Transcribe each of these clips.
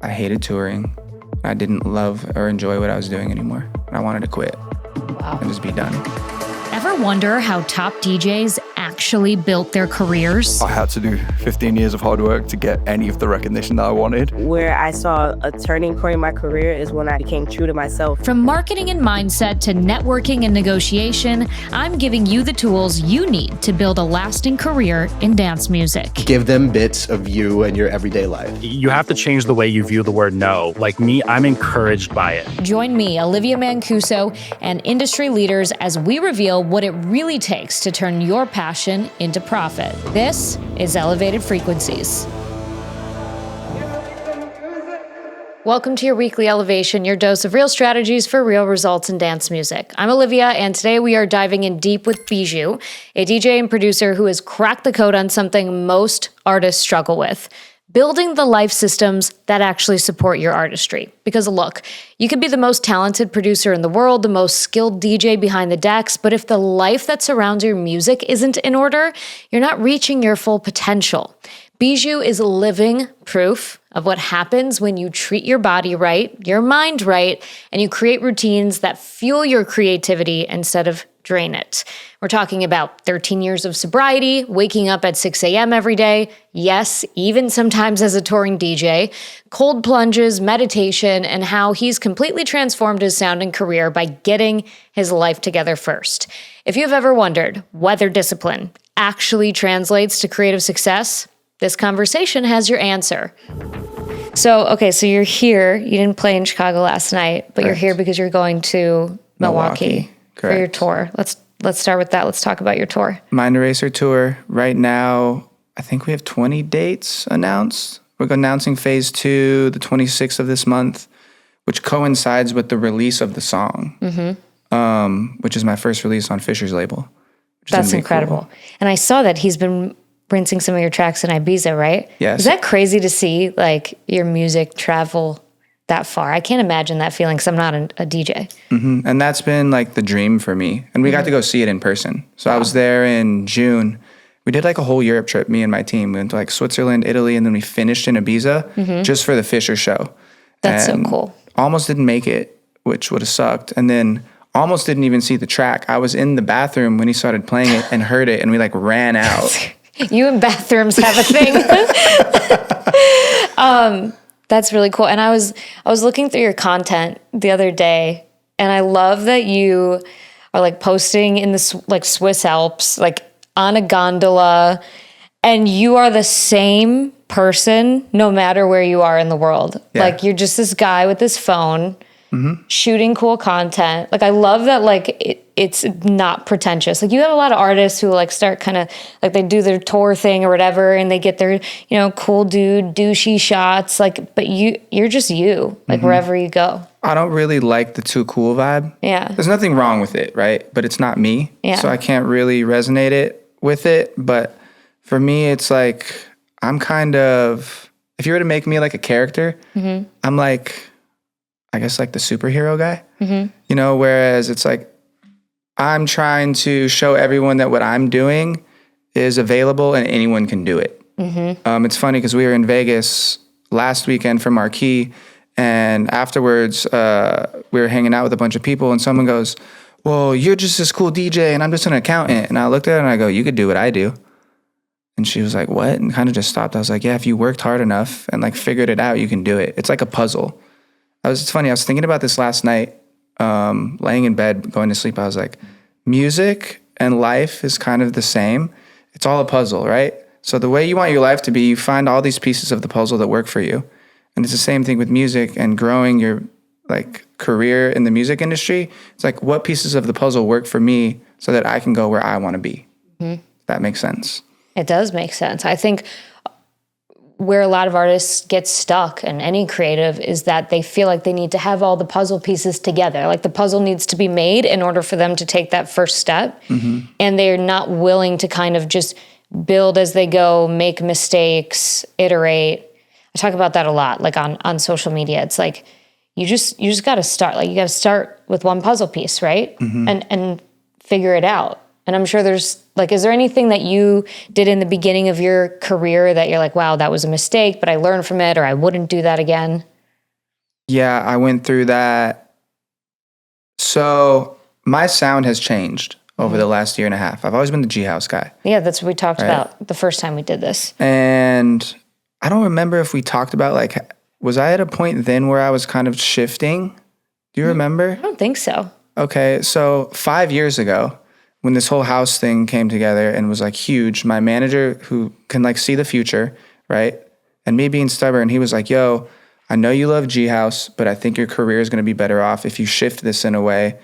I hated touring. I didn't love or enjoy what I was doing anymore. And I wanted to quit and just be done. Ever wonder how top DJs actually built their careers? I had to do 15 years of hard work to get any of the recognition that I wanted. Where I saw a turning point in my career is when I became true to myself. From marketing and mindset to networking and negotiation, I'm giving you the tools you need to build a lasting career in dance music. Give them bits of you and your everyday life. You have to change the way you view the word no. Like me, I'm encouraged by it. Join me, Olivia Mancuso, and industry leaders as we reveal what it really takes to turn your passion into profit. This is Elevated Frequencies. Welcome to your weekly elevation, your dose of real strategies for real results in dance music. I'm Olivia, and today we are diving in deep with Bijou, a DJ and producer who has cracked the code on something most artists struggle with: building the life systems that actually support your artistry. Because look, you could be the most talented producer in the world, the most skilled DJ behind the decks, but if the life that surrounds your music isn't in order, you're not reaching your full potential. Bijou is living proof of what happens when you treat your body right, your mind right, and you create routines that fuel your creativity instead of drain it. We're talking about 13 years of sobriety, waking up at 6 a.m. every day, yes, even sometimes as a touring DJ, cold plunges, meditation, and how he's completely transformed his sound and career by getting his life together first. If you've ever wondered whether discipline actually translates to creative success, this conversation has your answer. So you're here. You didn't play in Chicago last night, but Correct. You're here because you're going to Milwaukee. For your tour. Let's start with that. Let's talk about your tour. Mind Eraser tour. Right now, I think we have 20 dates announced. We're announcing phase 2, the 26th of this month, which coincides with the release of the song, which is my first release on Fisher's label. That's incredible. Cool. And I saw that he's been rinsing some of your tracks in Ibiza, right? Yes. Is that crazy to see, like, your music travel that far? I can't imagine that feeling because I'm not a DJ. Mm-hmm. And that's been like the dream for me. And we got to go see it in person. So I was there in June. We did like a whole Europe trip, me and my team. We went to like Switzerland, Italy, and then we finished in Ibiza just for the Fisher show. That's so cool. Almost didn't make it, which would have sucked. And then almost didn't even see the track. I was in the bathroom when he started playing it and heard it, and we like ran out. You and bathrooms have a thing. That's really cool. And I was looking through your content the other day, and I love that you are like posting in the like Swiss Alps, like on a gondola, and you are the same person no matter where you are in the world. Yeah. Like you're just this guy with this phone shooting cool content. Like I love that, like it's not pretentious. Like you have a lot of artists who like start kind of like they do their tour thing or whatever, and they get their, cool dude, douchey shots. Like, but you're just you, like wherever you go. I don't really like the too cool vibe. Yeah. There's nothing wrong with it, right? But it's not me. Yeah. So I can't really resonate it with it. But for me, it's like, I'm kind of, if you were to make me like a character, I'm like, I guess like the superhero guy, whereas it's like, I'm trying to show everyone that what I'm doing is available and anyone can do it. It's funny because we were in Vegas last weekend for Marquee, and afterwards we were hanging out with a bunch of people, and someone goes, well, you're just this cool DJ and I'm just an accountant. And I looked at her and I go, you could do what I do. And she was like, what? And kind of just stopped. I was like, yeah, if you worked hard enough and like figured it out, you can do it. It's like a puzzle. It's funny. I was thinking about this last night, laying in bed, going to sleep. I was like, music and life is kind of the same. It's all a puzzle, right? So the way you want your life to be, you find all these pieces of the puzzle that work for you. And it's the same thing with music and growing your like career in the music industry. It's like, what pieces of the puzzle work for me so that I can go where I want to be? That makes sense. It does make sense. I think where a lot of artists get stuck, and any creative, is that they feel like they need to have all the puzzle pieces together. Like the puzzle needs to be made in order for them to take that first step. And they're not willing to kind of just build as they go, make mistakes, iterate. I talk about that a lot, like on social media. It's like, you just got to start. Like you got to start with one puzzle piece, right? And figure it out. And I'm sure there's like, is there anything that you did in the beginning of your career that you're like, wow, that was a mistake, but I learned from it, or I wouldn't do that again? Yeah, I went through that. So my sound has changed over the last year and a half. I've always been the G House guy. Yeah, that's what we talked Right. about the first time we did this. And I don't remember if we talked about like, was I at a point then where I was kind of shifting? Do you remember? I don't think so. Okay, so 5 years ago, when this whole house thing came together and was like huge, my manager who can like see the future, right? And me being stubborn, he was like, yo, I know you love G House, but I think your career is going to be better off if you shift this in a way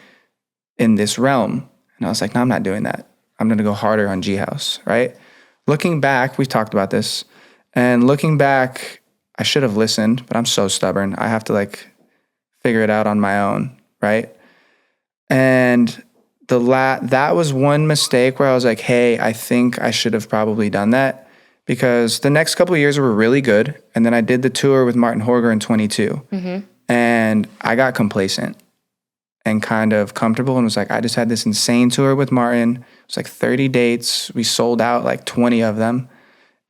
in this realm. And I was like, no, I'm not doing that. I'm going to go harder on G House, right? Looking back, we've talked about this, and looking back, I should have listened, but I'm so stubborn. I have to like figure it out on my own, right? And that was one mistake where I was like, hey, I think I should have probably done that, because the next couple of years were really good. And then I did the tour with Martin Horger in 22. And I got complacent and kind of comfortable and was like, I just had this insane tour with Martin. It was like 30 dates. We sold out like 20 of them.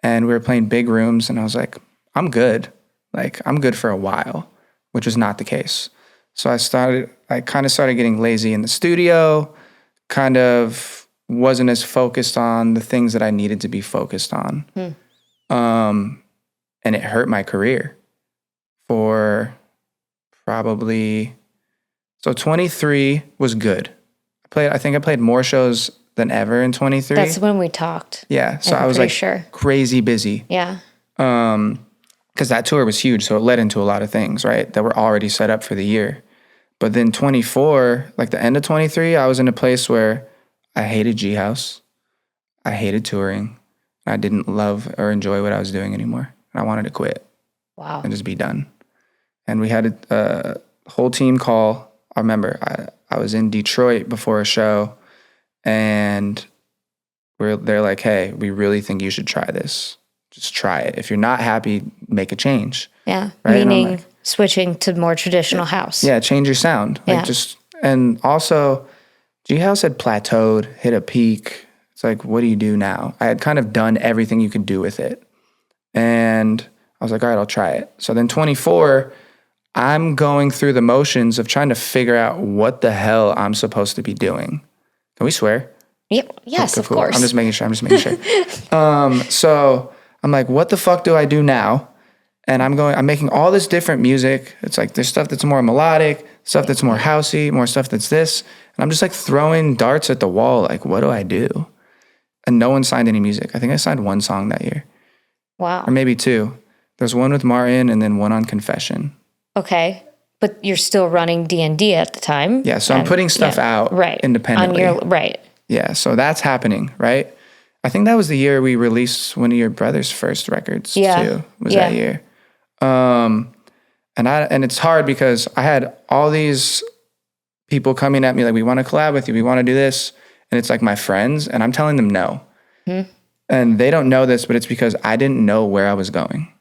And we were playing big rooms. And I was like, I'm good. Like, I'm good for a while, which was not the case. So I kind of started getting lazy in the studio, kind of wasn't as focused on the things that I needed to be focused on. And it hurt my career for probably, so 23 was good. I think I played more shows than ever in 23. That's when we talked. Yeah, so I'm I was pretty like sure. crazy busy. Yeah. Because that tour was huge, so it led into a lot of things, right, that were already set up for the year. But then 24, like the end of 23, I was in a place where I hated G House. I hated touring. I didn't love or enjoy what I was doing anymore. And I wanted to quit Wow. and just be done. And we had a whole team call. I remember I was in Detroit before a show, and they're like, hey, we really think you should try this. Just try it. If you're not happy, make a change. Yeah. Right? And I'm Meaning like, switching to more traditional house. yeah, change your sound. Like Yeah. and also G House had plateaued, hit a peak. It's like, what do you do now? I had kind of done everything you could do with it. And I was like, all right, I'll try it. So then 24, I'm going through the motions of trying to figure out what the hell I'm supposed to be doing. Can we swear? Yep. Yes, Cool, of cool. course. I'm just making sure. So I'm like, what the fuck do I do now? And I'm making all this different music. It's like there's stuff that's more melodic, stuff that's more housey, more stuff that's this. And I'm just like throwing darts at the wall. Like, what do I do? And no one signed any music. I think I signed one song that year, Wow. or maybe two. There's one with Martin and then one on Confession. Okay. But you're still running D&D at the time. Yeah, so I'm putting stuff out independently. Right. Yeah, so that's happening, right? I think that was the year we released one of your brother's first records too. Was that year. And it's hard because I had all these people coming at me like, we want to collab with you, we want to do this. And it's like my friends, and I'm telling them no. And they don't know this, but it's because I didn't know where I was going.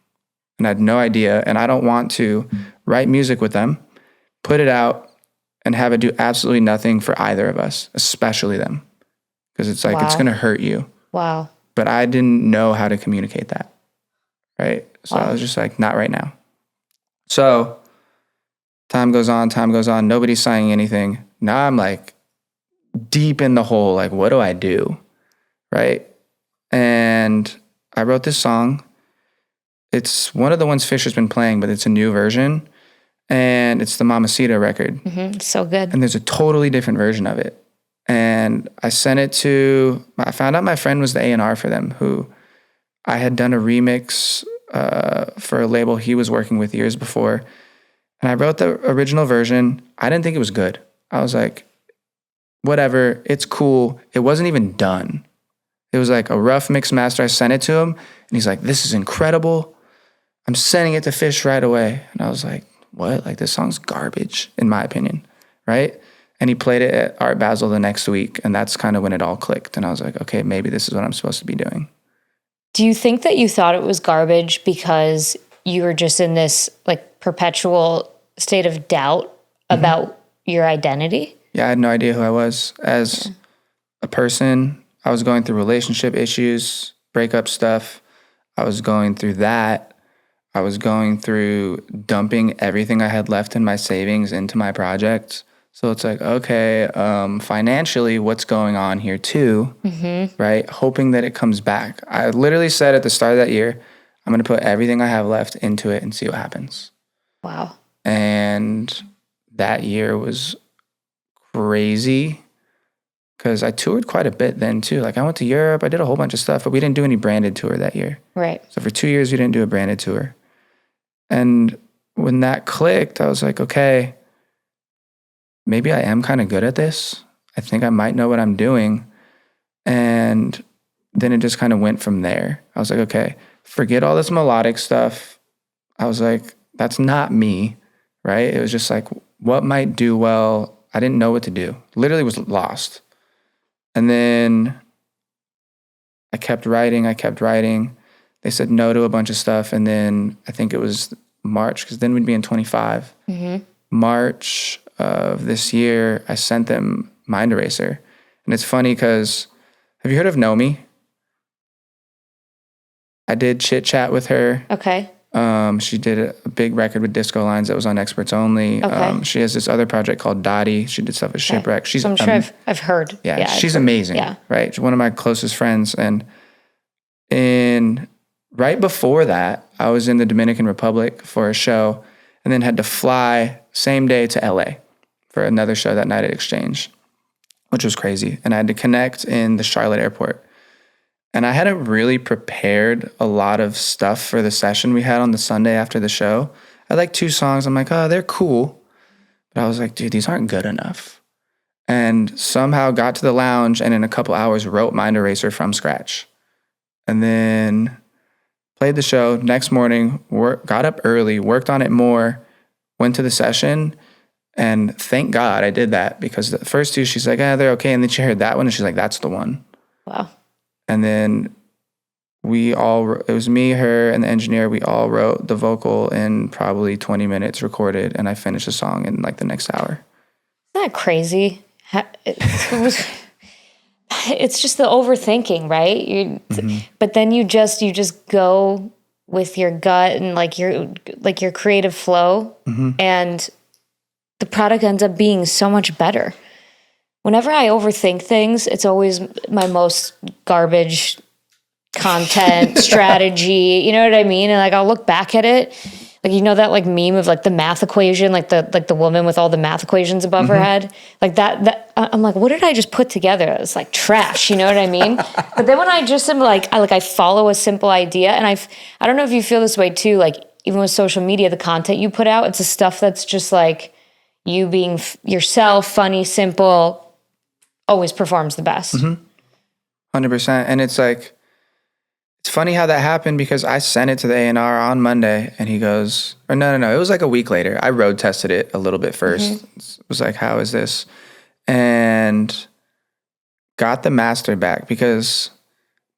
And I had no idea. And I don't want to write music with them, put it out, and have it do absolutely nothing for either of us, especially them. Because it's like, it's going to hurt you. Wow. But I didn't know how to communicate that. Right? So I was just like, not right now. So time goes on. Nobody's signing anything. Now I'm like deep in the hole. Like, what do I do? Right? And I wrote this song. It's one of the ones Fisher's been playing, but it's a new version. And it's the Mamacita record. It's so good. And there's a totally different version of it. And I sent it I found out my friend was the A&R for them, who I had done a remix for a label he was working with years before. And I wrote the original version. I didn't think it was good. I was like, whatever, it's cool. It wasn't even done. It was like a rough mix master. I sent it to him, and he's like, this is incredible. I'm sending it to Fish right away. And I was like, what? Like, this song's garbage, in my opinion, right? And he played it at Art Basel the next week, and that's kind of when it all clicked. And I was like, okay, maybe this is what I'm supposed to be doing. Do you think that you thought it was garbage because you were just in this like perpetual state of doubt about your identity? Yeah, I had no idea who I was as a person. I was going through relationship issues, breakup stuff. I was going through that. I was going through dumping everything I had left in my savings into my projects. So it's like, okay, financially, what's going on here too, right? Hoping that it comes back. I literally said at the start of that year, I'm going to put everything I have left into it and see what happens. Wow. And that year was crazy because I toured quite a bit then too. Like I went to Europe, I did a whole bunch of stuff, but we didn't do any branded tour that year. Right. So for 2 years, we didn't do a branded tour. And when that clicked, I was like, okay, maybe I am kind of good at this. I think I might know what I'm doing. And then it just kind of went from there. I was like, okay, forget all this melodic stuff. I was like, that's not me, right? It was just like, what might do well? I didn't know what to do. Literally was lost. And then I kept writing. They said no to a bunch of stuff. And then I think it was March, because then we'd be in 25. March of this year, I sent them Mind Eraser. And it's funny because, have you heard of Nomi? I did Chit Chat with her. Okay. She did a big record with Disco Lines that was on Experts Only. Okay. She has this other project called Dottie. She did stuff with Shipwreck. She's So I'm sure I've heard. yeah, she's I've heard. amazing. Yeah. Right. She's one of my closest friends. And right before that, I was in the Dominican Republic for a show and then had to fly same day to LA for another show that night at Exchange, which was crazy. And I had to connect in the Charlotte airport. And I hadn't really prepared a lot of stuff for the session we had on the Sunday after the show. I had like 2 songs. I'm like, oh, they're cool. But I was like, dude, these aren't good enough. And somehow got to the lounge and in a couple hours wrote Mind Eraser from scratch. And then played the show. Next morning, got up early, worked on it more, went to the session. And thank God I did that, because the first 2, she's like, they're okay. And then she heard that one and she's like, that's the one. Wow. And then it was me, her, and the engineer. We all wrote the vocal in probably 20 minutes, recorded, and I finished the song in like the next hour. Isn't that crazy? It's just the overthinking, right? But then you just go with your gut and like your creative flow, and the product ends up being so much better. Whenever I overthink things, it's always my most garbage content strategy. You know what I mean? And like I'll look back at it, like that like meme of like the math equation, like the woman with all the math equations above her head, like that. I'm like, what did I just put together? It's like trash. You know what I mean? But then when I just am like, I follow a simple idea, and I don't know if you feel this way too. Like even with social media, the content you put out, it's the stuff that's just like you being yourself, funny, simple. Always performs the best. 100%. And it's like, it's funny how that happened, because I sent it to the A&R on Monday and he goes, or no, it was like a week later. I road tested it a little bit first. It was like, how is this? And got the master back, because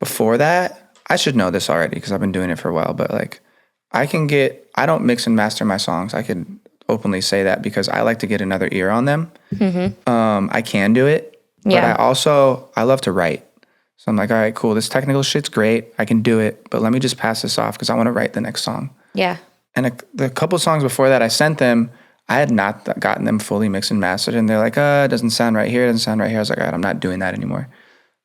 before that, I should know this already because I've been doing it for a while, but like I don't mix and master my songs. I could openly say that because I like to get another ear on them. I can do it. But I love to write. So I'm like, all right, cool. This technical shit's great. I can do it. But let me just pass this off because I want to write the next song. Yeah. And the couple songs before that I sent them, I had not gotten them fully mixed and mastered. And they're like, it doesn't sound right here. It doesn't sound right here. I was like, all right, I'm not doing that anymore.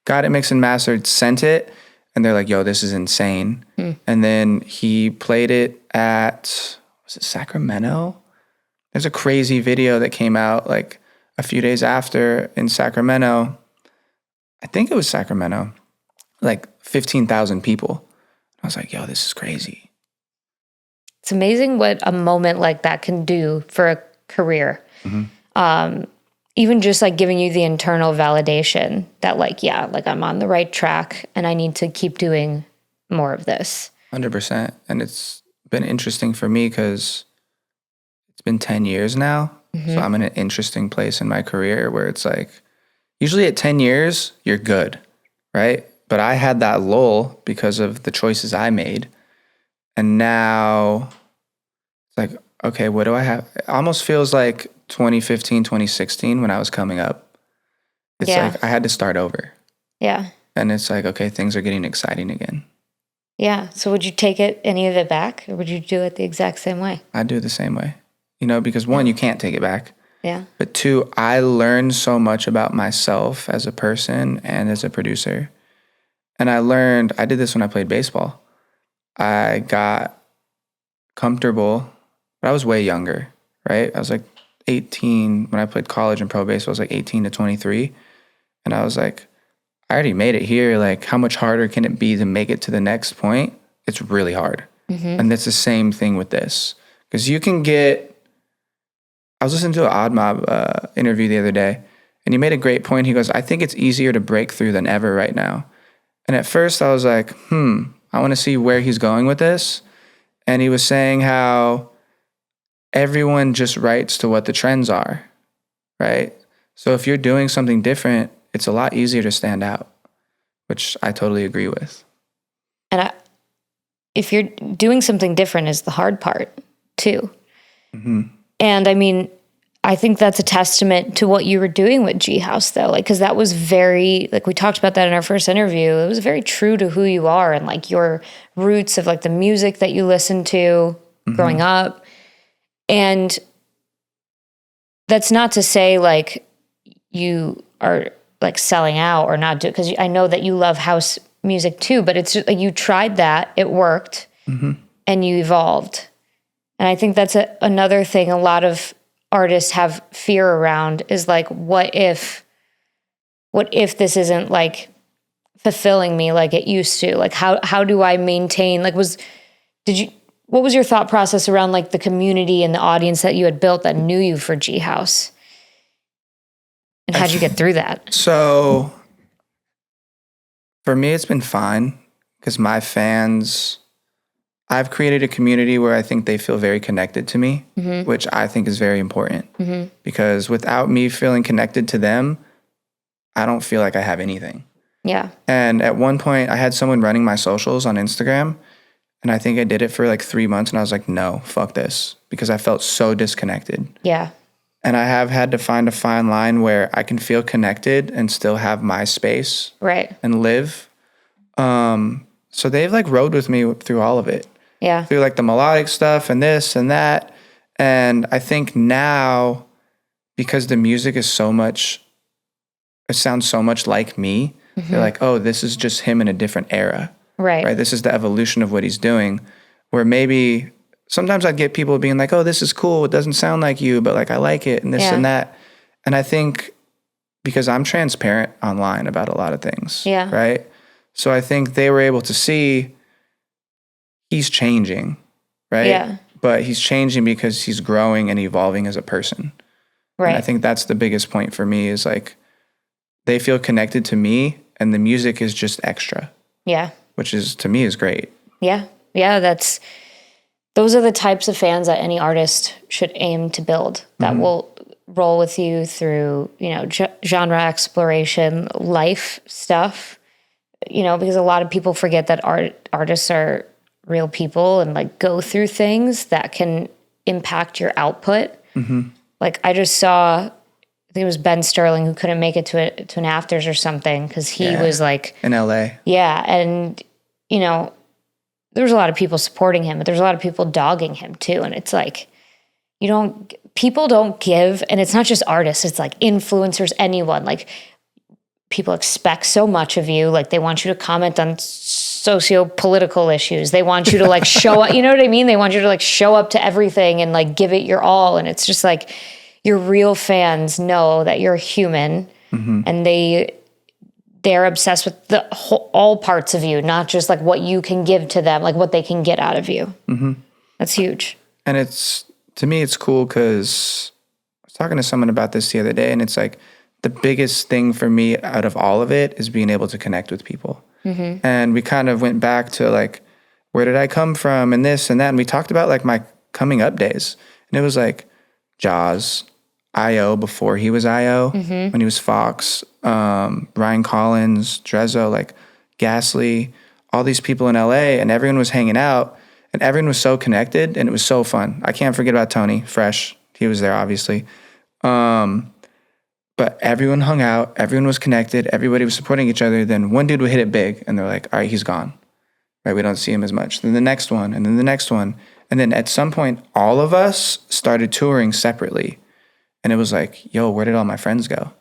Got it mixed and mastered, sent it. And they're like, yo, this is insane. And then he played it at, was it Sacramento? There's a crazy video that came out like a few days after in Sacramento. I think it was Sacramento, like 15,000 people. I was like, yo, this is crazy. It's amazing what a moment like that can do for a career. Even just like giving you the internal validation that like, yeah, like I'm on the right track and I need to keep doing more of this. 100%. And it's been interesting for me because it's been 10 years now. So I'm in an interesting place in my career where it's like, usually at 10 years, you're good, right? But I had that lull because of the choices I made. And now it's like, okay, what do I have? It almost feels like 2015, 2016 when I was coming up. It's like I had to start over. Yeah. And it's like, okay, things are getting exciting again. Yeah. So would you take any of it back, or would you do it the exact same way? I do it the same way, you know, because one, you can't take it back. Yeah. But two, I learned so much about myself as a person and as a producer. And I did this when I played baseball. I got comfortable, but I was way younger, right? I was like 18 when I played college and pro baseball. I was like 18 to 23. And I was like, I already made it here. Like, how much harder can it be to make it to the next point? It's really hard. And it's the same thing with this. Because you can I was listening to an Odd Mob interview the other day, and he made a great point. He goes, I think it's easier to break through than ever right now. And at first I was like, I want to see where he's going with this. And he was saying how everyone just writes to what the trends are, right? So if you're doing something different, it's a lot easier to stand out, which I totally agree with. And if you're doing something different is the hard part too. And I mean, I think that's a testament to what you were doing with G House though. Like, cause that was very, like we talked about that in our first interview. It was very true to who you are and like your roots of like the music that you listened to growing up. And that's not to say like you are like selling out or not, because I know that you love house music too, but it's just like you tried that, it worked, and you evolved. And I think that's another thing a lot of artists have fear around is like, what if this isn't like fulfilling me like it used to? Like, how do I maintain, like, what was your thought process around like the community and the audience that you had built that knew you for G House? And how'd you get through that? So for me, it's been fine because my fans, I've created a community where I think they feel very connected to me, which I think is very important because without me feeling connected to them, I don't feel like I have anything. Yeah. And at one point I had someone running my socials on Instagram, and I think I did it for like 3 months, and I was like, no, fuck this, because I felt so disconnected. Yeah. And I have had to find a fine line where I can feel connected and still have my space and live. So they've like rode with me through all of it. Yeah. Through like the melodic stuff and this and that. And I think now, because the music is it sounds so much like me, they're like, oh, this is just him in a different era. Right. This is the evolution of what he's doing. Where maybe sometimes I'd get people being like, oh, this is cool. It doesn't sound like you, but like I like it and this and that. And I think because I'm transparent online about a lot of things. Yeah. Right. So I think they were able to see he's changing. Right. Yeah. But he's changing because he's growing and evolving as a person. Right. And I think that's the biggest point for me is like they feel connected to me and the music is just extra. Yeah. Which is, to me, is great. Yeah. Yeah. Those are the types of fans that any artist should aim to build that will roll with you through, genre exploration, life stuff, because a lot of people forget that artists are real people and like go through things that can impact your output. Like I just saw, I think it was Ben Sterling who couldn't make it to an afters or something because he was like in LA. Yeah. And, there's a lot of people supporting him, but there's a lot of people dogging him too. And it's like, people don't give, and it's not just artists, it's like influencers, anyone. Like people expect so much of you. Like they want you to comment on socio-political issues. They want you to like show up, you know what I mean? They want you to like show up to everything and like give it your all. And it's just like your real fans know that you're human and they're obsessed with all parts of you, not just like what you can give to them, like what they can get out of you. That's huge. And to me, it's cool because I was talking to someone about this the other day, and it's like the biggest thing for me out of all of it is being able to connect with people. And we kind of went back to like, where did I come from and this and that. And we talked about like my coming up days. And it was like Jaws, I.O. before he was I.O., when he was Fox, Ryan Collins, Drezzo, like Ghastly, all these people in LA, and everyone was hanging out and everyone was so connected and it was so fun. I can't forget about Tony Fresh. He was there, obviously. But everyone hung out, everyone was connected, everybody was supporting each other. Then one dude would hit it big and they're like, all right, he's gone. right? We don't see him as much. Then the next one, and then the next one. And then at some point, all of us started touring separately. And it was like, yo, where did all my friends go?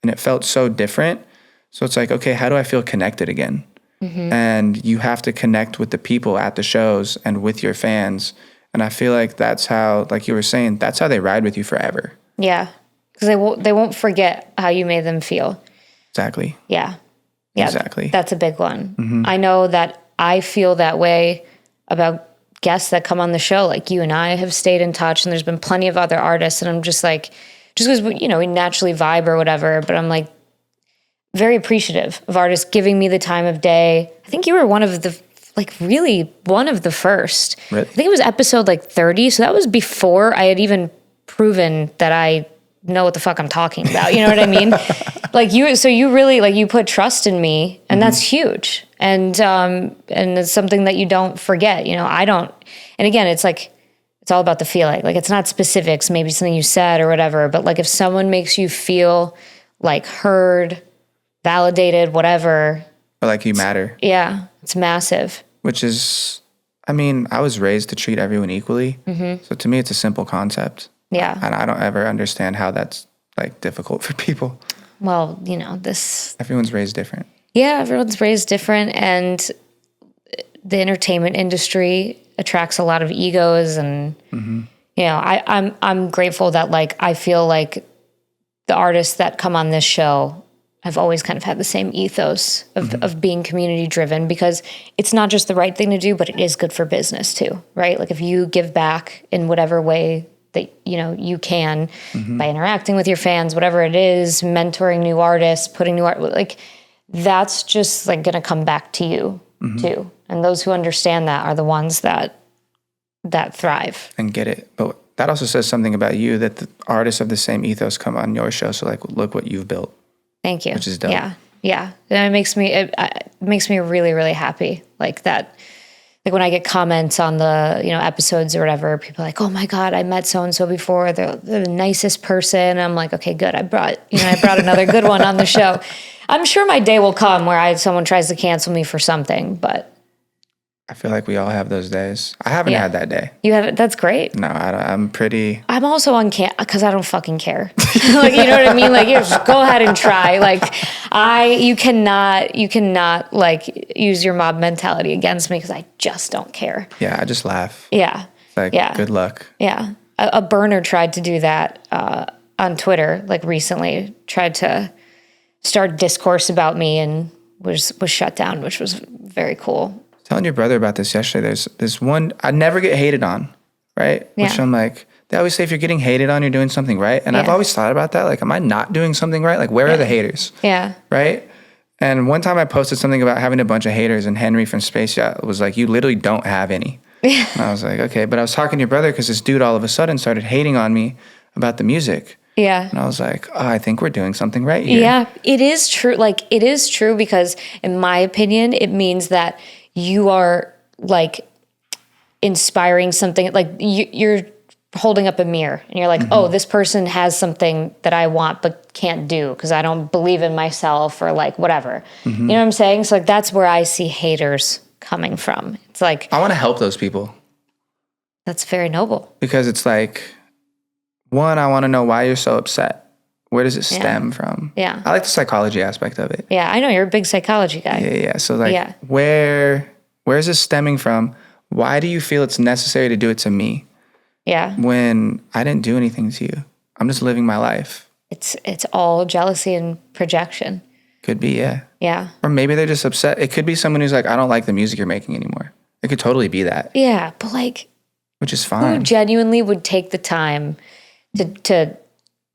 And it felt so different. So it's like, okay, how do I feel connected again? And you have to connect with the people at the shows and with your fans. And I feel like that's how, like you were saying, that's how they ride with you forever. Yeah. Because they won't forget how you made them feel. Exactly. Yeah. Exactly. That's a big one. I know that I feel that way about guests that come on the show. Like you and I have stayed in touch, and there's been plenty of other artists. And I'm just like, just because, we naturally vibe or whatever, but I'm like very appreciative of artists giving me the time of day. I think you were one of the, really one of the first. Really? I think it was episode 30. So that was before I had even proven that I know what the fuck I'm talking about. You know what I mean? You really, you put trust in me, and that's huge. And it's something that you don't forget. I don't, and again, it's all about the feeling. It's not specifics, maybe something you said or whatever, but if someone makes you feel heard, validated, whatever. Or like you matter. Yeah, it's massive. Which is, I was raised to treat everyone equally. So to me, it's a simple concept. Yeah. And I don't ever understand how that's difficult for people. Well, Everyone's raised different. Yeah, everyone's raised different, and the entertainment industry attracts a lot of egos, and I'm grateful that I feel like the artists that come on this show have always kind of had the same ethos of being community driven, because it's not just the right thing to do, but it is good for business too, right? If you give back in whatever way that you can, by interacting with your fans, whatever it is, mentoring new artists, putting new art, that's just gonna come back to you too. And those who understand that are the ones that thrive and get it. But that also says something about you, that the artists of the same ethos come on your show. So look what you've built. Thank you. Which is dope. Yeah. And it makes me really, really happy. That. When I get comments on the, episodes or whatever, people are like, oh my God, I met so-and-so before. They're the nicest person. I'm like, okay, good. I brought another good one on the show. I'm sure my day will come where someone tries to cancel me for something, but. I feel like we all have those days. I haven't had that day. You haven't? That's great. No, I'm pretty. I'm also on because I don't fucking care. You know what I mean? Just go ahead and try. You cannot use your mob mentality against me, because I just don't care. Yeah, I just laugh. Yeah. Good luck. Yeah. A burner tried to do that on Twitter, recently, tried to start discourse about me and was shut down, which was very cool. Telling your brother about this yesterday. There's this one, I never get hated on, right? Yeah. Which I'm like, they always say if you're getting hated on, you're doing something right. And I've always thought about that. Am I not doing something right? Where are the haters? Yeah. Right? And one time I posted something about having a bunch of haters, and Henry from Space Yacht was like, you literally don't have any. Yeah. And I was like, okay. But I was talking to your brother because this dude all of a sudden started hating on me about the music. Yeah. And I was like, oh, I think we're doing something right here. Yeah. It is true. It is true, because in my opinion, it means that you are inspiring something. You're holding up a mirror and you're like, oh, this person has something that I want but can't do because I don't believe in myself, or whatever. You know what I'm saying? So that's where I see haters coming from. It's I want to help those people. That's very noble. Because it's one, I want to know why you're so upset. Where does it stem from? Yeah. I like the psychology aspect of it. Yeah, I know you're a big psychology guy. Yeah. So where is this stemming from? Why do you feel it's necessary to do it to me? Yeah. When I didn't do anything to you. I'm just living my life. It's all jealousy and projection. Could be, yeah. Yeah. Or maybe they're just upset. It could be someone who's like, I don't like the music you're making anymore. It could totally be that. Yeah, but which is fine. Who genuinely would take the time to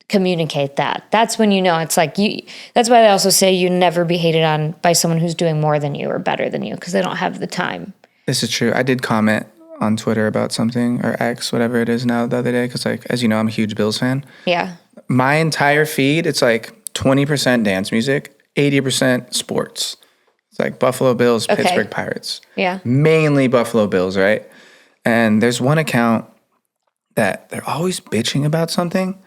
communicate that? That's when it's you. That's why they also say you never be hated on by someone who's doing more than you or better than you, because they don't have the time. This is true. I did comment on Twitter about something, or X, whatever it is now, the other day, because as you know, I'm a huge Bills fan. Yeah. My entire feed, it's 20% dance music, 80% sports. It's Buffalo Bills, Pittsburgh Pirates. Yeah. Mainly Buffalo Bills, right? And there's one account that they're always bitching about something.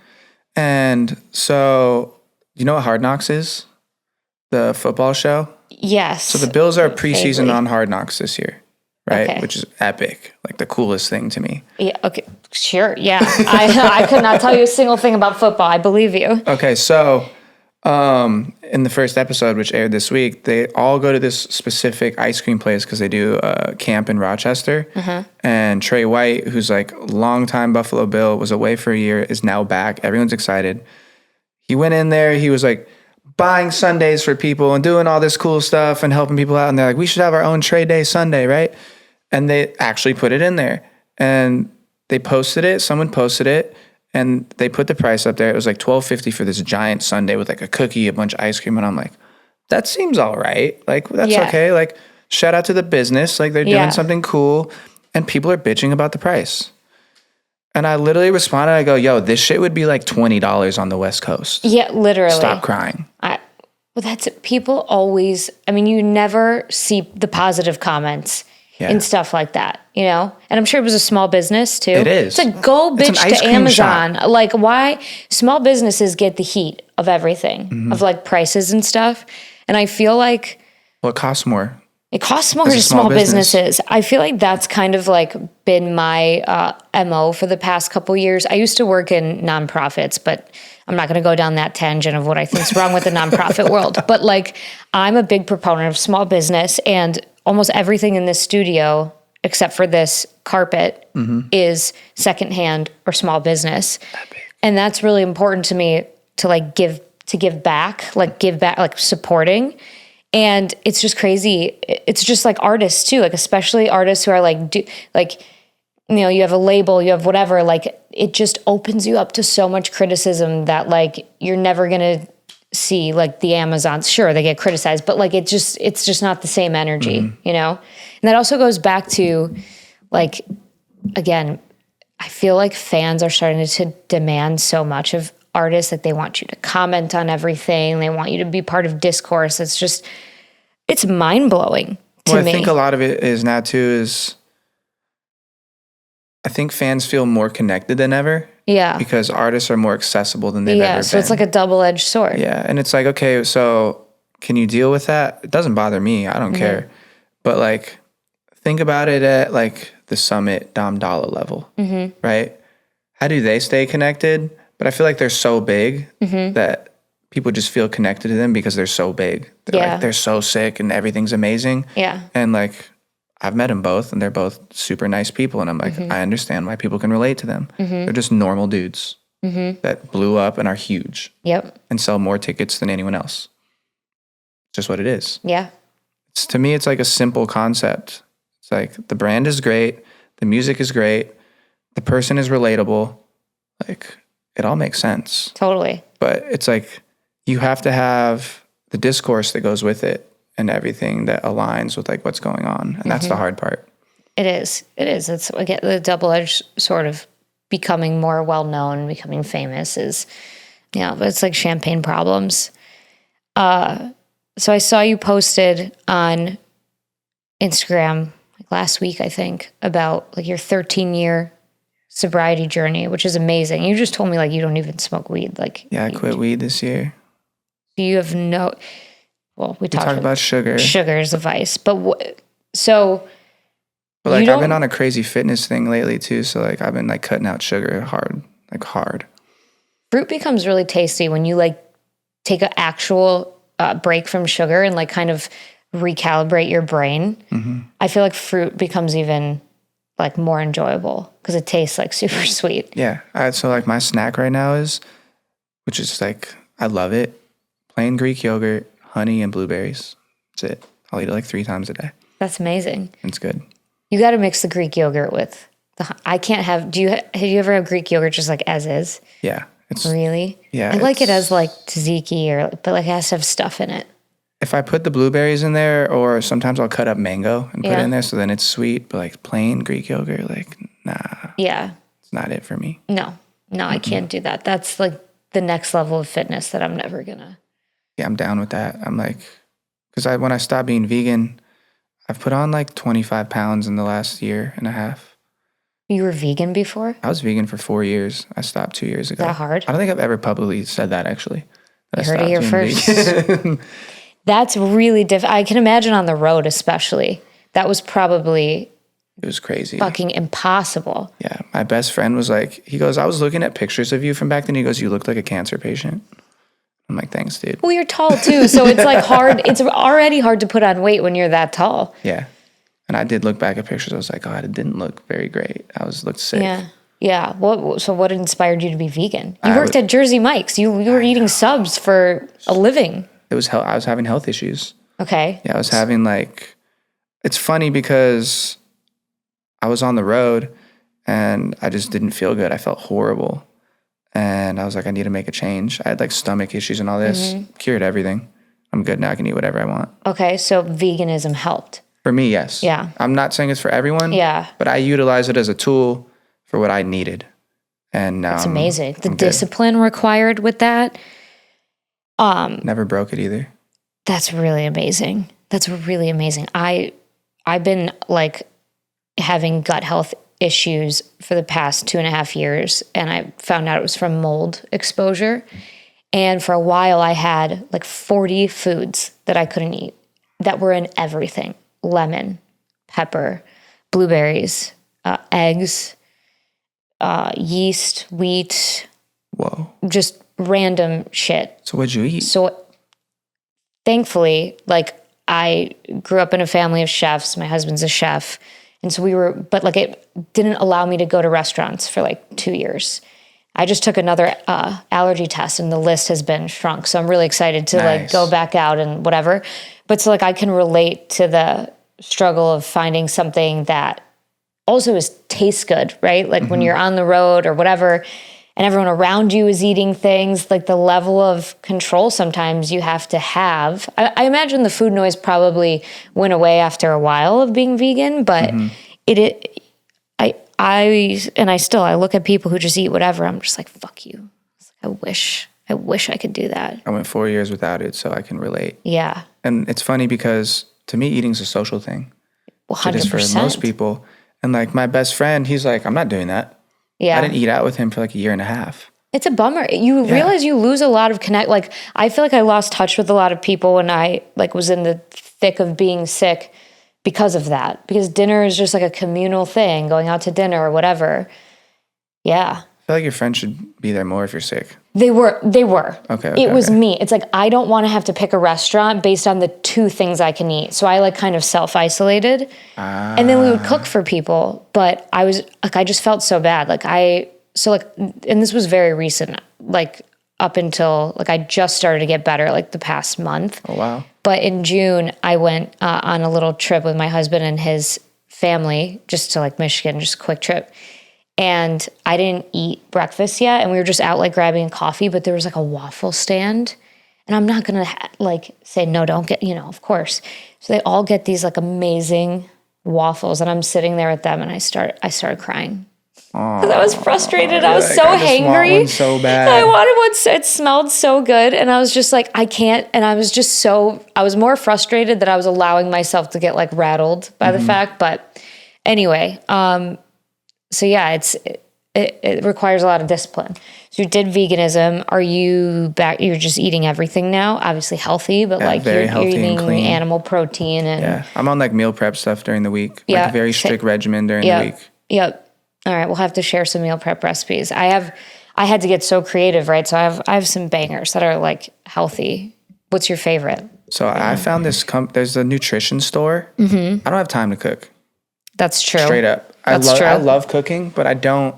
And so, you know what Hard Knocks is? The football show? Yes. So the Bills are preseason on Hard Knocks this year. right? Okay. Which is epic, like the coolest thing to me. Yeah. Okay. Sure. Yeah. I could not tell you a single thing about football. I believe you. Okay, so in the first episode, which aired this week, they all go to this specific ice cream place because they do a camp in Rochester. And Trey White, who's like a longtime Buffalo Bill, was away for a year, is now back. Everyone's excited. He went in there. He was like buying sundaes for people and doing all this cool stuff and helping people out. And they're like, we should have our own Trey Day Sunday, right? And they actually put it in there. And they posted it. Someone posted it. And they put the price up there. It was like $12.50 for this giant sundae with like a cookie, a bunch of ice cream. And I'm like, that seems all right. Like, that's okay. Like, shout out to the business. Like, they're doing something cool. And people are bitching about the price. And I literally responded. I go, yo, this shit would be like $20 on the West Coast. Yeah, literally. Stop crying. Well, that's it. People always, I mean, you never see the positive comments and stuff like that, you know? And I'm sure it was a small business too. It is. It's like, go bitch to Amazon. Shop. Like, why? Small businesses get the heat of everything, of like prices and stuff. And I feel like... Well, it costs more. It costs more to small businesses. I feel like that's kind of like been my MO for the past couple years. I used to work in nonprofits, but I'm not going to go down that tangent of what I think is wrong with the nonprofit world. But like, I'm a big proponent of small business, and almost everything in this studio, except for this carpet, is secondhand or small business. And that's really important to me to give back, like supporting. And it's just crazy. It's just like artists too, like especially artists who are like, you know, you have a label, you have whatever, like it just opens you up to so much criticism that like you're never going to see. Like the Amazons, sure, they get criticized, but like it's just not the same energy, you know? And that also goes back to like, again, I feel like fans are starting to demand so much of artists, that they want you to comment on everything. They want you to be part of discourse. It's mind-blowing to me. I think a lot of it is now too is I think fans feel more connected than ever. Yeah. Because artists are more accessible than they've ever been. Yeah, so it's like a double-edged sword. Yeah, and it's like, okay, so can you deal with that? It doesn't bother me. I don't care. But like, think about it at like the Summit Dom Dalla level, right? How do they stay connected? But I feel like they're so big that people just feel connected to them because they're so big. They're so sick and everything's amazing. Yeah. And like, I've met them both and they're both super nice people. And I'm like, I understand why people can relate to them. They're just normal dudes that blew up and are huge. Yep. And sell more tickets than anyone else. Just what it is. Yeah. To me, it's like a simple concept. It's like the brand is great. The music is great. The person is relatable. Like, it all makes sense. Totally. But it's like you have to have the discourse that goes with it and everything that aligns with like what's going on. And that's the hard part. It is. It's again, the double-edged sort of becoming more well-known, becoming famous is, you know, but it's like champagne problems. So I saw you posted on Instagram like last week, I think, about like your 13-year sobriety journey, which is amazing. You just told me like you don't even smoke weed. Like, yeah, I quit weed this year. You have no. Well, we talked about sugar. Sugar is a vice, but so. But like I've been on a crazy fitness thing lately too, so like I've been like cutting out sugar hard. Fruit becomes really tasty when you like take an actual break from sugar and like kind of recalibrate your brain. I feel like fruit becomes even like more enjoyable because it tastes like super sweet. Yeah. So like my snack right now which is like, I love it. Plain Greek yogurt, honey, and blueberries. That's it. I'll eat it like 3 times a day. That's amazing. It's good. You got to mix the Greek yogurt with I can't have, have you ever had Greek yogurt just like as is? Yeah. Really? Yeah. I like it as like tzatziki but like it has to have stuff in it. If I put the blueberries in there, or sometimes I'll cut up mango and put it in there, so then it's sweet, but like plain Greek yogurt, like, nah. Yeah. It's not it for me. No, I can't do that. That's like the next level of fitness that I'm never gonna. Yeah, I'm down with that. I'm like, because when I stopped being vegan, I've put on like 25 pounds in the last year and a half. You were vegan before? I was vegan for 4 years. I stopped 2 years ago. Is that hard? I don't think I've ever publicly said that, actually. You heard it here first. That's really difficult. I can imagine on the road, especially. That was probably It was crazy. fucking impossible. Yeah. My best friend was like, he goes, I was looking at pictures of you from back then. He goes, you look like a cancer patient. I'm like, thanks, dude. Well, you're tall too, so it's like hard. It's already hard to put on weight when you're that tall. Yeah. And I did look back at pictures. I was like, oh, it didn't look very great. Looked sick. Yeah. Yeah. What inspired you to be vegan? You worked at Jersey Mike's. You were eating subs for a living. I was having health issues. Okay. Yeah, I was having it's funny because I was on the road and I just didn't feel good. I felt horrible. And I was like, I need to make a change. I had stomach issues and all this. Cured everything. I'm good now. I can eat whatever I want. Okay, so veganism helped. For me, yes. Yeah. I'm not saying it's for everyone. Yeah. But I utilize it as a tool for what I needed. And now it's amazing. The I'm discipline required with that. Never broke it either. That's really amazing. That's really amazing. I've been having gut health issues for the past 2.5 years, and I found out it was from mold exposure. And for a while I had 40 foods that I couldn't eat that were in everything. Lemon, pepper, blueberries, eggs, yeast, wheat. Whoa. Just random shit. So what'd you eat? So thankfully, I grew up in a family of chefs. My husband's a chef. And so but it didn't allow me to go to restaurants for 2 years. I just took another allergy test and the list has been shrunk. So I'm really excited to go back out and whatever. But so I can relate to the struggle of finding something that also tastes good, right? When you're on the road or whatever, and everyone around you is eating things, the level of control sometimes you have to have. I imagine the food noise probably went away after a while of being vegan, but I look at people who just eat whatever. I'm just like, fuck you. I wish I could do that. I went 4 years without it, so I can relate. Yeah. And it's funny because to me, eating's a social thing. Well, 100%. It is for most people. And my best friend, he's like, I'm not doing that. Yeah. I didn't eat out with him for 1.5 years. It's a bummer. You realize you lose a lot of connect. I feel I lost touch with a lot of people when I was in the thick of being sick because of that. Because dinner is just a communal thing, going out to dinner or whatever. Yeah. I feel like your friends should be there more if you're sick. They were. Okay. It was me. It's I don't want to have to pick a restaurant based on the 2 things I can eat. So I kind of self-isolated. And then we would cook for people. But I was I just felt so bad. And this was very recent, up until I just started to get better the past month. Oh, wow. But in June, I went on a little trip with my husband and his family just to Michigan, just a quick trip. And I didn't eat breakfast yet. And we were just out grabbing a coffee, but there was a waffle stand. And I'm not going to say, no, don't get, of course. So they all get these amazing waffles. And I'm sitting there with them and I started crying. Because I was frustrated. I was so hangry. Want one so bad. I wanted one. It smelled so good. And I was just I can't. And I was just I was more frustrated that I was allowing myself to get rattled by the fact. But anyway, so yeah, it requires a lot of discipline. So you did veganism. Are you back? You're just eating everything now, obviously healthy, but very you're healthy eating and clean. animal protein and Yeah, I'm on meal prep stuff during the week. Yeah, a very strict regimen during the week. Yep. All right, we'll have to share some meal prep recipes. I had to get so creative, right? So I have some bangers that are healthy. What's your favorite? So I found this. There's a nutrition store. I don't have time to cook. That's true. Straight up. That's true. I love cooking, but I don't.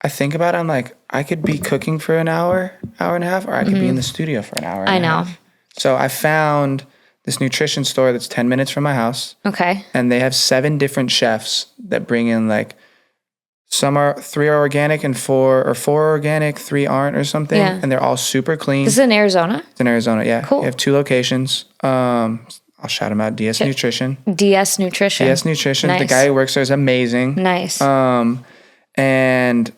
I think about it, I'm I could be cooking for an hour and a half, or I could be in the studio for an hour and a half. So I found this nutrition store that's 10 minutes from my house. Okay. And they have 7 different chefs that bring in 3 are organic and 4 are organic, 3 aren't or something. Yeah. And they're all super clean. This is in Arizona? It's in Arizona, yeah. Cool. They have 2 locations. I'll shout them out. DS Nutrition. DS Nutrition. DS Nutrition. Nice. The guy who works there is amazing. Nice. And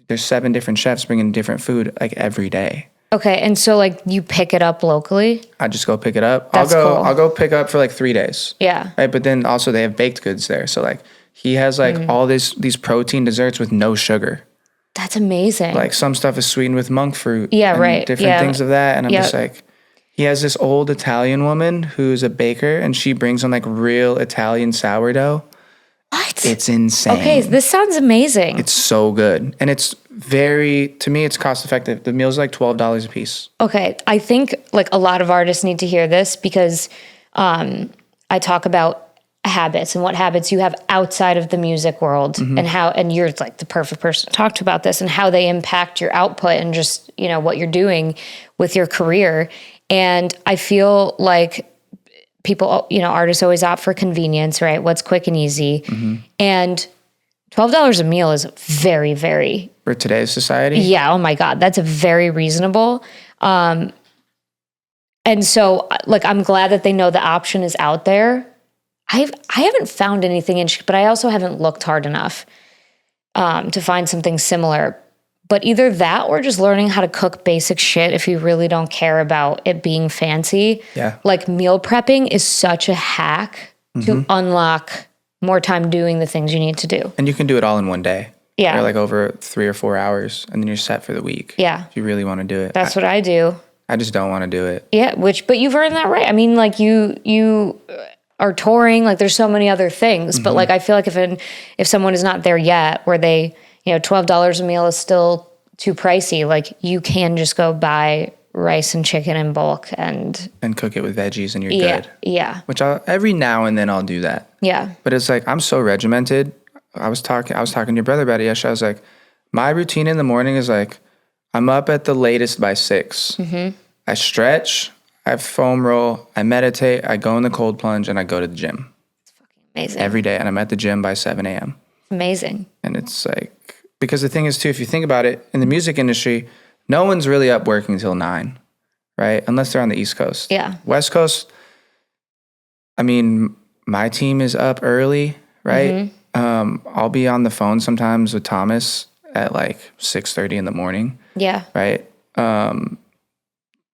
there's 7 different chefs bringing different food every day. Okay, and so you pick it up locally? I just go pick it up. That's cool. I'll go pick up for 3 days. Yeah. Right, but then also they have baked goods there. So he has all these protein desserts with no sugar. That's amazing. Some stuff is sweetened with monk fruit. Yeah, and right. Different things of that. And I'm just Yep. he has this old Italian woman who's a baker and she brings on real Italian sourdough. What? It's insane. Okay, this sounds amazing. It's so good. And it's to me, it's cost effective. The meal's like $12 a piece. Okay, I think like a lot of artists need to hear this because I talk about habits and what habits you have outside of the music world and you're like the perfect person to talk to about this and how they impact your output and just, what you're doing with your career. And I feel like people, artists always opt for convenience, right? What's quick and easy. And $12 a meal is very, very... For today's society? Yeah, oh my God, that's very reasonable. And so, like, I'm glad that they know the option is out there. I haven't found anything interesting, but I also haven't looked hard enough to find something similar. But either that or just learning how to cook basic shit if you really don't care about it being fancy. Yeah. Like meal prepping is such a hack to unlock more time doing the things you need to do. And you can do it all in one day. Yeah. Or like over 3 or 4 hours and then you're set for the week. Yeah. If you really want to do it. That's what I do. I just don't want to do it. Yeah, but you've earned that right. I mean, like you are touring, like there's so many other things, but like I feel like if someone is not there yet where they, $12 a meal is still too pricey, like you can just go buy rice and chicken in bulk and cook it with veggies and you're good. Yeah. Which every now and then I'll do that. Yeah. But it's like I'm so regimented. I was talking to your brother about it yesterday. I was like, my routine in the morning is like I'm up at the latest by 6. I stretch, I foam roll, I meditate, I go in the cold plunge, and I go to the gym. It's fucking amazing. Every day. And I'm at the gym by 7 a.m. Amazing. And it's like, because the thing is too, if you think about it, in the music industry, no one's really up working till 9, right? Unless they're on the East Coast. Yeah. West Coast, I mean, my team is up early, right? I'll be on the phone sometimes with Thomas at like 6:30 in the morning. Yeah. Right?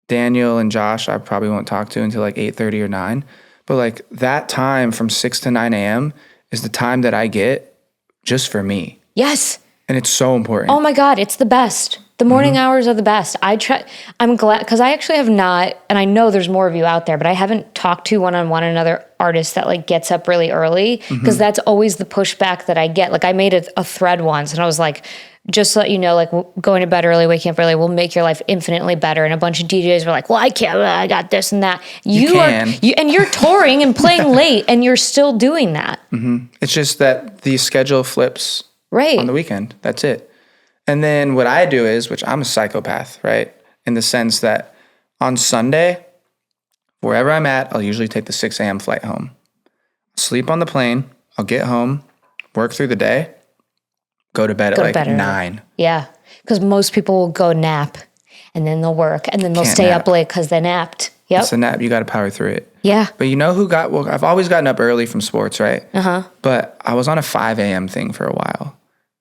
Daniel and Josh, I probably won't talk to until like 8:30 or 9. But like that time from 6 to 9 a.m. is the time that I get just for me. Yes. And it's so important. Oh my God, it's the best. The morning hours are the best. I'm glad, because I actually have not, and I know there's more of you out there, but I haven't talked to one-on-one another artist that like gets up really early, because that's always the pushback that I get. Like I made a thread once and I was like, just to let you know, like going to bed early, waking up early will make your life infinitely better. And a bunch of DJs were like, well, I can't, I got this and that. And you're touring and playing late and you're still doing that. It's just that the schedule flips on the weekend. That's it. And then what I do is, which I'm a psychopath, right? In the sense that on Sunday, wherever I'm at, I'll usually take the 6 a.m. flight home. Sleep on the plane. I'll get home, work through the day, go to bed at 9. Yeah. Because most people will go nap and then they'll work and then they'll stay up late because they napped. Yep. It's a nap. You got to power through it. Yeah. But you know who I've always gotten up early from sports, right? But I was on a 5 a.m. thing for a while.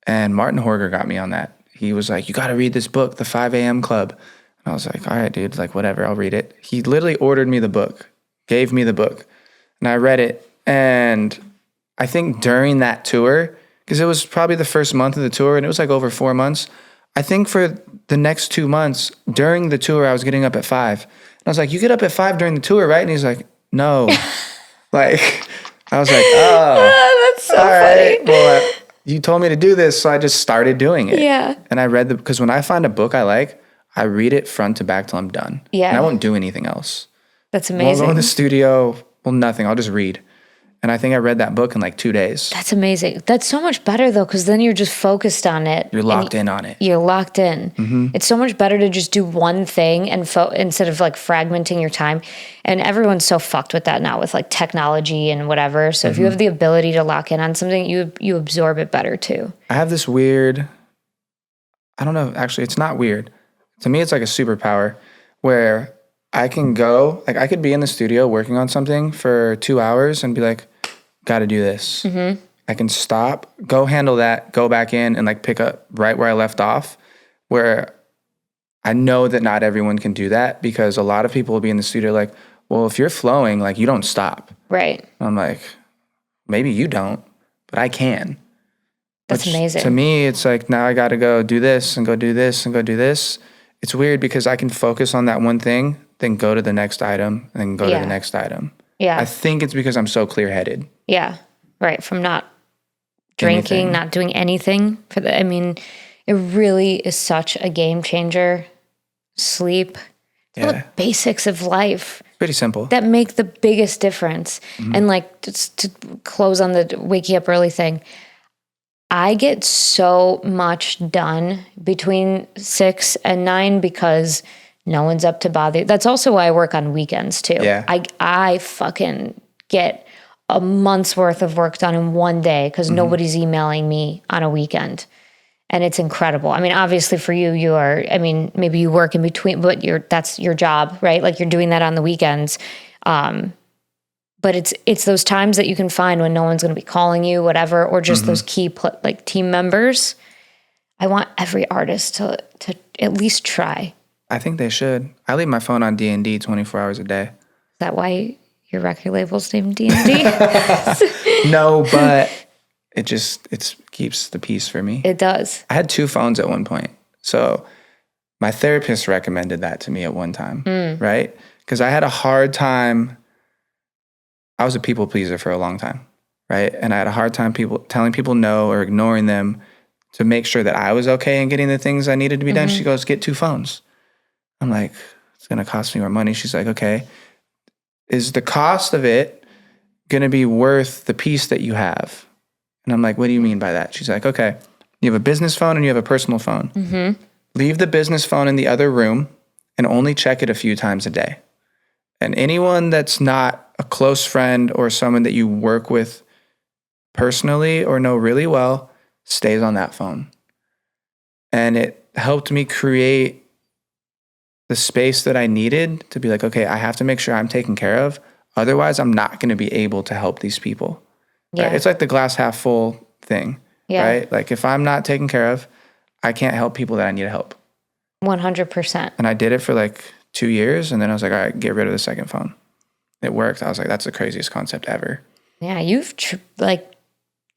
And Martin Horger got me on that. He was like, you got to read this book, The 5 a.m. Club. And I was like, all right, dude, like whatever, I'll read it. He literally ordered me the book, gave me the book, and I read it. And I think during that tour, because it was probably the first month of the tour and it was like over 4 months, I think for the next 2 months during the tour, I was getting up at 5. And I was like, you get up at 5 during the tour, right? And he's like, no. Like, I was like, oh. That's so all funny. right. Well, you told me to do this, so I just started doing it. Yeah. And I read because when I find a book I like, I read it front to back till I'm done. Yeah. And I won't do anything else. That's I amazing. won't go in the studio. Well, nothing. I'll just read. And I think I read that book in like 2 days. That's amazing. That's so much better though, because then you're just focused on it. You're locked in on it. You're locked in. It's so much better to just do one thing and instead of like fragmenting your time. And everyone's so fucked with that now with like technology and whatever. So if you have the ability to lock in on something, you absorb it better too. I have this weird, I don't know, actually it's not weird. To me, it's like a superpower where I can go, like I could be in the studio working on something for 2 hours and be like, got to do this. I can stop, go handle that, go back in and like pick up right where I left off, where I know that not everyone can do that because a lot of people will be in the studio like, well, if you're flowing, like you don't stop. Right. I'm like, maybe you don't, but I can. That's amazing. To me, it's like, now I got to go do this and go do this and go do this. It's weird because I can focus on that one thing, then go to the next item, and then go to the next item. Yeah. I think it's because I'm so clear-headed. Yeah. Right. From not drinking, anything. not doing anything for the, I mean, it really is such a game changer. Sleep, the basics of life Pretty simple. that make the biggest difference. And like, just to close on the waking up early thing, I get so much done between 6 and 9 because no one's up to bother you. That's also why I work on weekends too. Yeah. I fucking get a month's worth of work done in one day because nobody's emailing me on a weekend. And it's incredible. I mean, obviously for you are, I mean, maybe you work in between, but that's your job, right? Like you're doing that on the weekends. But it's those times that you can find when no one's going to be calling you, whatever, or just those key like team members. I want every artist to at least try. I think they should. I leave my phone on D&D 24 hours a day. Is that why your record label's named D&D? No, but it keeps the peace for me. It does. I had 2 phones at one point. So my therapist recommended that to me at one time, right? Because I had a hard time. I was a people pleaser for a long time, right? And I had a hard time telling people no or ignoring them to make sure that I was okay and getting the things I needed to be done. She goes, get 2 phones. I'm like, it's going to cost me more money. She's like, okay, is the cost of it going to be worth the peace that you have? And I'm like, what do you mean by that? She's like, okay, you have a business phone and you have a personal phone. Leave the business phone in the other room and only check it a few times a day. And anyone that's not a close friend or someone that you work with personally or know really well stays on that phone. And it helped me create the space that I needed to be like, okay, I have to make sure I'm taken care of. Otherwise, I'm not going to be able to help these people. Yeah. Right? It's like the glass half full thing, right? Like if I'm not taken care of, I can't help people that I need to help. 100%. And I did it for like 2 years. And then I was like, all right, get rid of the second phone. It worked. I was like, that's the craziest concept ever. Yeah, you've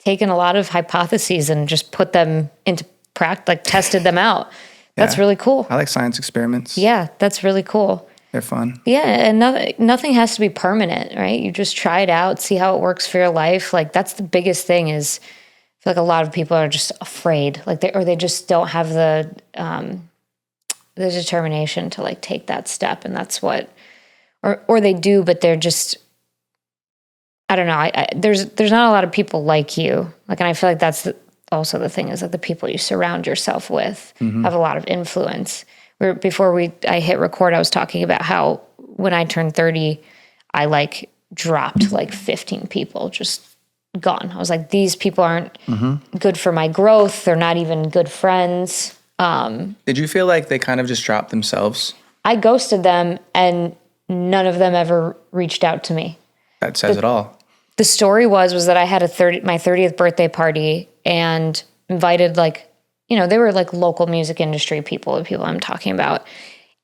taken a lot of hypotheses and just put them into practice, like tested them out. That's really cool. I like science experiments. Yeah, that's really cool. They're fun. Yeah, and nothing has to be permanent, right? You just try it out, see how it works for your life. Like that's the biggest thing is I feel like a lot of people are just afraid, like they just don't have the determination to like take that step, and that's what, or they do, but they're just, I don't know. There's not a lot of people like you, like, and I feel like that's also the thing is that the people you surround yourself with have a lot of influence. Before I hit record, I was talking about how when I turned 30, I like dropped like 15 people, just gone. I was like, these people aren't good for my growth. They're not even good friends. Did you feel like they kind of just dropped themselves? I ghosted them and none of them ever reached out to me. That says it all. The story was that I had my 30th birthday party and invited like, you know, they were like local music industry people, the people I'm talking about.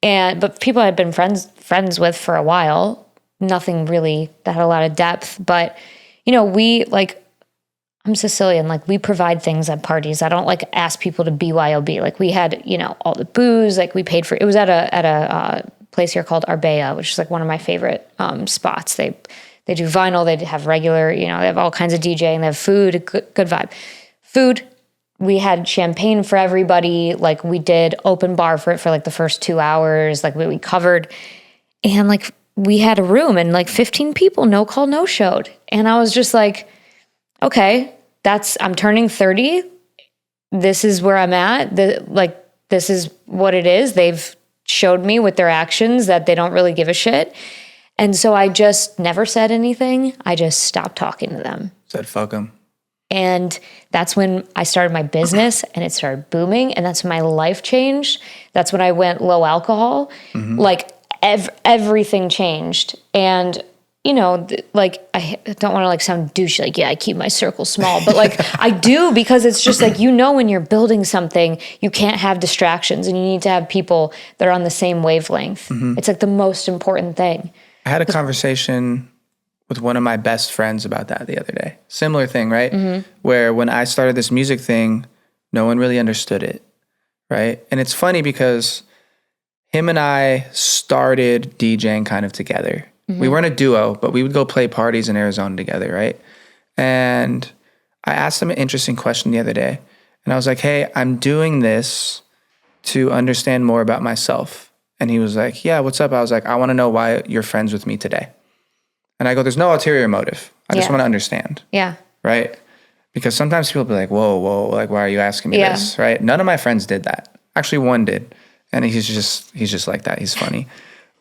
But people I'd been friends with for a while, nothing really that had a lot of depth. But, you know, I'm Sicilian, like we provide things at parties. I don't like ask people to BYOB. Like we had, you know, all the booze, like we paid for, it was at a place here called Arbea, which is like one of my favorite spots. They do vinyl, they have regular, you know, they have all kinds of DJing, they have food, good vibe. Food, we had champagne for everybody. Like we did open bar for it for like the first 2 hours. Like we covered, and like we had a room and like 15 people, no call, no showed. And I was just like, okay, I'm turning 30. This is where I'm at. This is what it is. They've showed me with their actions that they don't really give a shit. And so I just never said anything. I just stopped talking to them. Said fuck them. And that's when I started my business and it started booming. And that's when my life changed. That's when I went low alcohol. Like everything changed. And, you know, like, I don't want to like sound douchey, like, yeah, I keep my circle small, but like I do, because it's just like, you know, when you're building something, you can't have distractions and you need to have people that are on the same wavelength. It's like the most important thing. I had a conversation with one of my best friends about that the other day. Similar thing, right? Where when I started this music thing, no one really understood it, right? And it's funny because him and I started DJing kind of together. We weren't a duo, but we would go play parties in Arizona together, right? And I asked him an interesting question the other day. And I was like, hey, I'm doing this to understand more about myself. And he was like, yeah, what's up? I was like, I want to know why you're friends with me today. And I go, there's no ulterior motive. I just want to understand. Yeah. Right? Because sometimes people be like, whoa, like, why are you asking me this? Right? None of my friends did that. Actually, one did. And he's just like that. He's funny.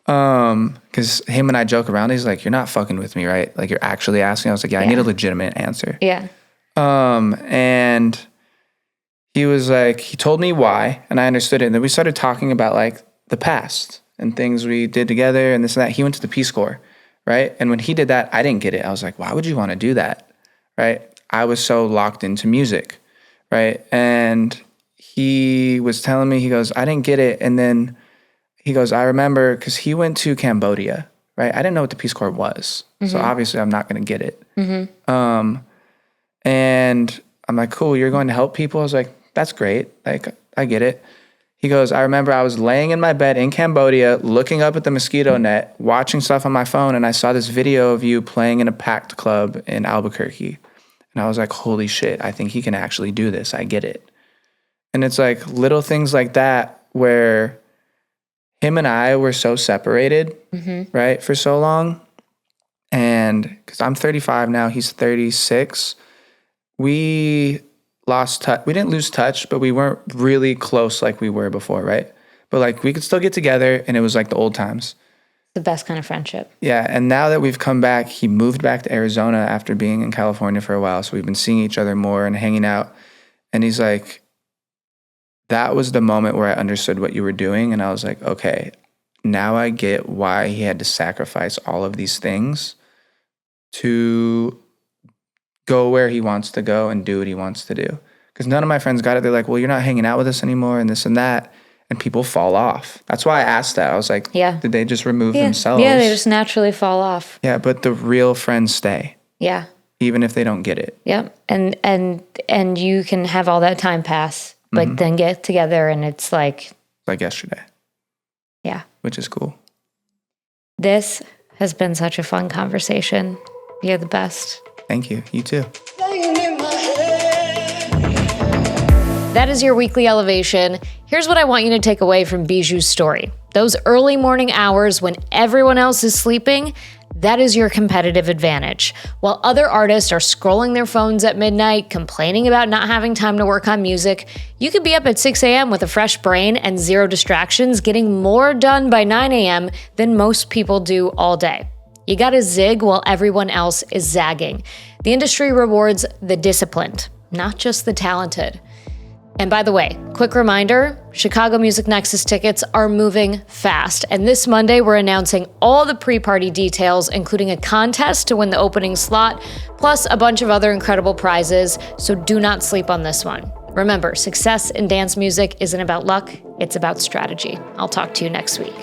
Because him and I joke around. He's like, you're not fucking with me, right? Like, you're actually asking. I was like, yeah, I need a legitimate answer. Yeah. And he was like, he told me why, and I understood it. And then we started talking about like the past and things we did together and this and that. He went to the Peace Corps, right? And when he did that, I didn't get it. I was like, why would you want to do that, right? I was so locked into music, right? And he was telling me, he goes, I didn't get it. And then he goes, I remember, because he went to Cambodia, right? I didn't know what the Peace Corps was. So obviously I'm not going to get it. And I'm like, cool, you're going to help people? I was like, that's great. Like, I get it. He goes, I remember I was laying in my bed in Cambodia, looking up at the mosquito net, watching stuff on my phone, and I saw this video of you playing in a packed club in Albuquerque. And I was like, holy shit, I think he can actually do this. I get it. And it's like little things like that where him and I were so separated, right, for so long. And because I'm 35 now, he's 36. We lost touch. We didn't lose touch, but we weren't really close like we were before, right? But like we could still get together, and it was like the old times. The best kind of friendship. Yeah, and now that we've come back, he moved back to Arizona after being in California for a while, so we've been seeing each other more and hanging out. And he's like, that was the moment where I understood what you were doing, and I was like, okay, now I get why he had to sacrifice all of these things to go where he wants to go and do what he wants to do. Because none of my friends got it. They're like, well, you're not hanging out with us anymore and this and that. And people fall off. That's why I asked that. I was like, did they just remove themselves? Yeah, they just naturally fall off. Yeah, but the real friends stay. Yeah. Even if they don't get it. Yep. And you can have all that time pass, but then get together and it's like yesterday. Yeah. Which is cool. This has been such a fun conversation. You're the best. Thank you. You too. That is your weekly elevation. Here's what I want you to take away from Bijou's story. Those early morning hours when everyone else is sleeping, that is your competitive advantage. While other artists are scrolling their phones at midnight, complaining about not having time to work on music, you could be up at 6 a.m. with a fresh brain and zero distractions, getting more done by 9 a.m. than most people do all day. You gotta zig while everyone else is zagging. The industry rewards the disciplined, not just the talented. And by the way, quick reminder, Chicago Music Nexus tickets are moving fast. And this Monday, we're announcing all the pre-party details, including a contest to win the opening slot, plus a bunch of other incredible prizes. So do not sleep on this one. Remember, success in dance music isn't about luck, it's about strategy. I'll talk to you next week.